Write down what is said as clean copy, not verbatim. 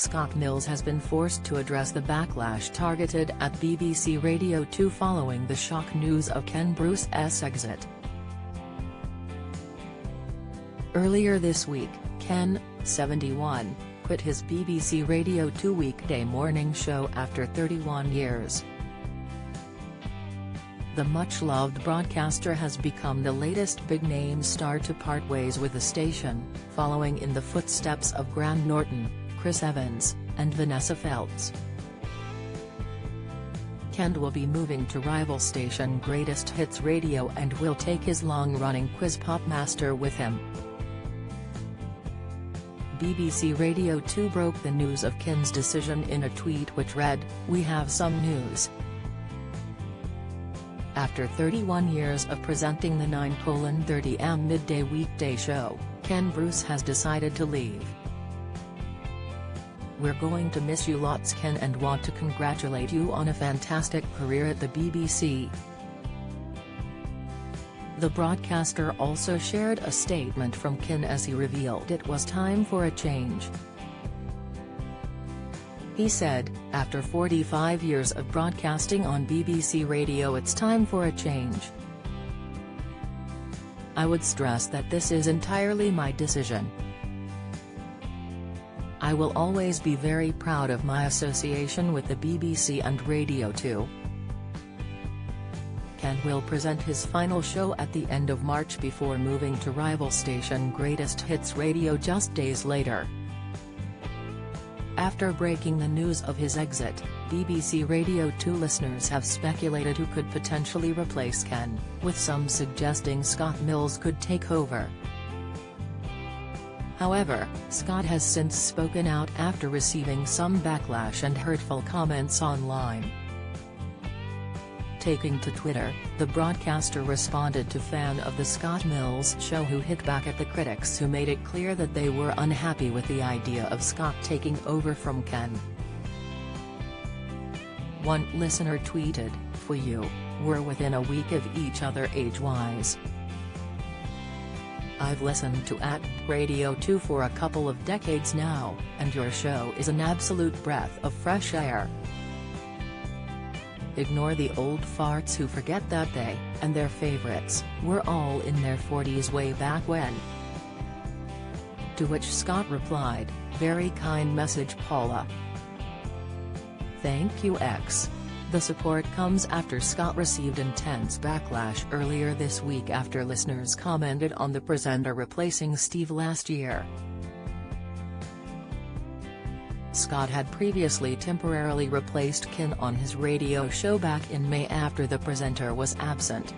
Scott Mills has been forced to address the backlash targeted at BBC Radio 2 following the shock news of Ken Bruce's exit. Earlier this week, Ken, 71, quit his BBC Radio 2 weekday morning show after 31 years. The much-loved broadcaster has become the latest big-name star to part ways with the station, following in the footsteps of Graham Norton, Chris Evans, and Vanessa Feltz. Ken will be moving to rival station Greatest Hits Radio and will take his long-running quiz pop master with him. BBC Radio 2 broke the news of Ken's decision in a tweet which read, "We have some news. After 31 years of presenting the 9:30 am midday weekday show, Ken Bruce has decided to leave. We're going to miss you lots, Ken, and want to congratulate you on a fantastic career at the BBC." The broadcaster also shared a statement from Ken as he revealed it was time for a change. He said, "After 45 years of broadcasting on BBC Radio, it's time for a change. I would stress that this is entirely my decision. I will always be very proud of my association with the BBC and Radio 2. Ken will present his final show at the end of March before moving to rival station Greatest Hits Radio just days later." After breaking the news of his exit, BBC Radio 2 listeners have speculated who could potentially replace Ken, with some suggesting Scott Mills could take over. However, Scott has since spoken out after receiving some backlash and hurtful comments online. Taking to Twitter, the broadcaster responded to fan of the Scott Mills show who hit back at the critics who made it clear that they were unhappy with the idea of Scott taking over from Ken. One listener tweeted, "For you, we're within a week of each other age-wise. I've listened to Radio 2 for a couple of decades now, and your show is an absolute breath of fresh air. Ignore the old farts who forget that they, and their favorites, were all in their 40s way back when." To which Scott replied, "Very kind message, Paula. Thank you X." The support comes after Scott received intense backlash earlier this week after listeners commented on the presenter replacing Steve last year. Scott had previously temporarily replaced Ken on his radio show back in May after the presenter was absent.